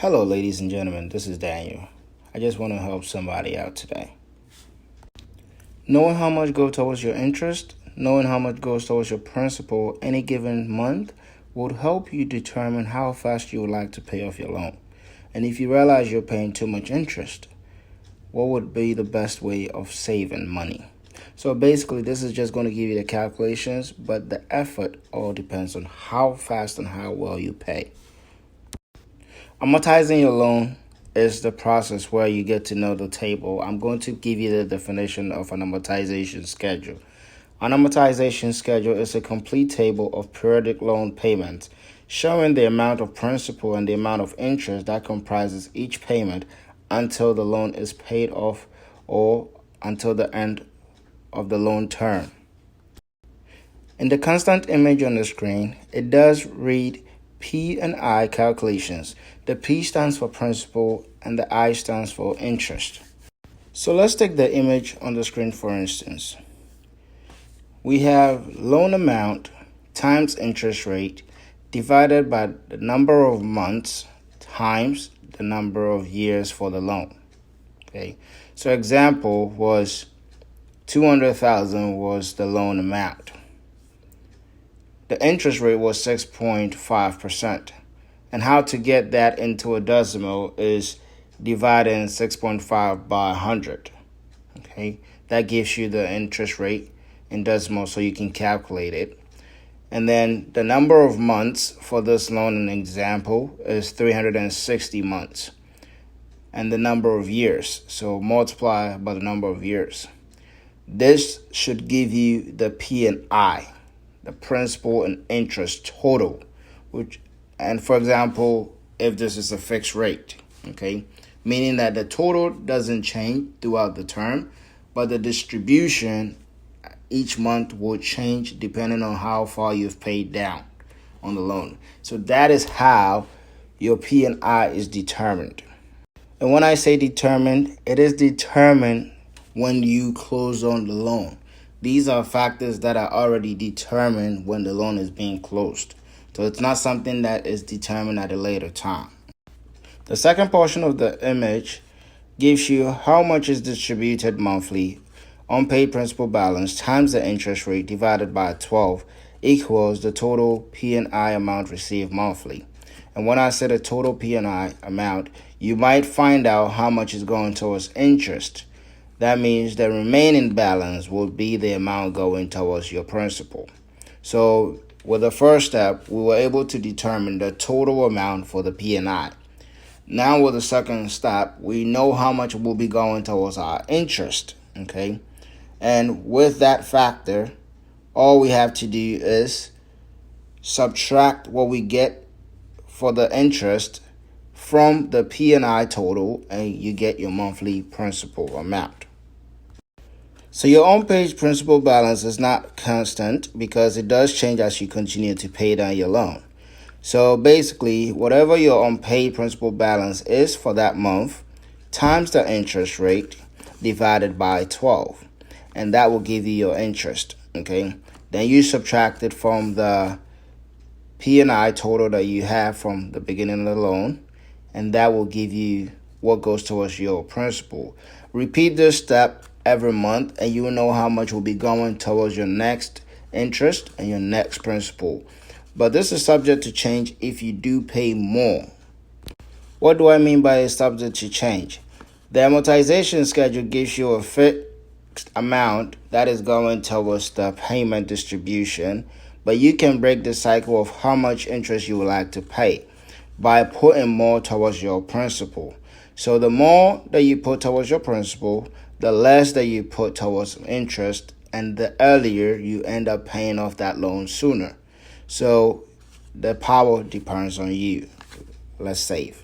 Hello, ladies and gentlemen, this is Daniel. I just want to help somebody out today. Knowing how much goes towards your interest, knowing how much goes towards your principal any given month would help you determine how fast you would like to pay off your loan. And if you realize you're paying too much interest, what would be the best way of saving money? So basically, this is just going to give you the calculations, but the effort all depends on how fast and how well you pay. Amortizing your loan is the process where you get to know the table. I'm going to give you the definition of an amortization schedule. An amortization schedule is a complete table of periodic loan payments showing the amount of principal and the amount of interest that comprises each payment until the loan is paid off or until the end of the loan term. In the constant image on the screen, it does read P and I calculations. The P stands for principal and the I stands for interest. So let's take the image on the screen for instance. We have loan amount times interest rate divided by the number of months times the number of years for the loan. Okay, so example was 200,000 was the loan amount. The interest rate was 6.5%. And how to get that into a decimal is dividing 6.5 by 100. Okay, that gives you the interest rate in decimal so you can calculate it. And then the number of months for this loan in example is 360 months. And the number of years, so multiply by the number of years. This should give you the P and I, the principal and interest total, and for example, if this is a fixed rate, okay, meaning that the total doesn't change throughout the term, but the distribution each month will change depending on how far you've paid down on the loan. So that is how your P and I is determined. And when I say determined, it is determined when you close on the loan. These are factors that are already determined when the loan is being closed. So it's not something that is determined at a later time. The second portion of the image gives you how much is distributed monthly. Unpaid principal balance times the interest rate divided by 12 equals the total P&I amount received monthly. And when I say the total P&I amount, you might find out how much is going towards interest. That means the remaining balance will be the amount going towards your principal. So with the first step, we were able to determine the total amount for the P&I. Now with the second step, we know how much will be going towards our interest, okay? And with that factor, all we have to do is subtract what we get for the interest from the P&I total, and you get your monthly principal amount. So your on-page principal balance is not constant because it does change as you continue to pay down your loan. So basically, whatever your unpaid principal balance is for that month times the interest rate divided by 12. And that will give you your interest, okay? Then you subtract it from the P&I total that you have from the beginning of the loan, and that will give you what goes towards your principal. Repeat this step every month, and you will know how much will be going towards your next interest and your next principal. But this is subject to change if you do pay more. What do I mean by subject to change? The amortization schedule gives you a fixed amount that is going towards the payment distribution, but you can break the cycle of how much interest you would like to pay by putting more towards your principal. So the more that you put towards your principal, the less that you put towards interest, and the earlier you end up paying off that loan sooner. So the power depends on you. Let's save.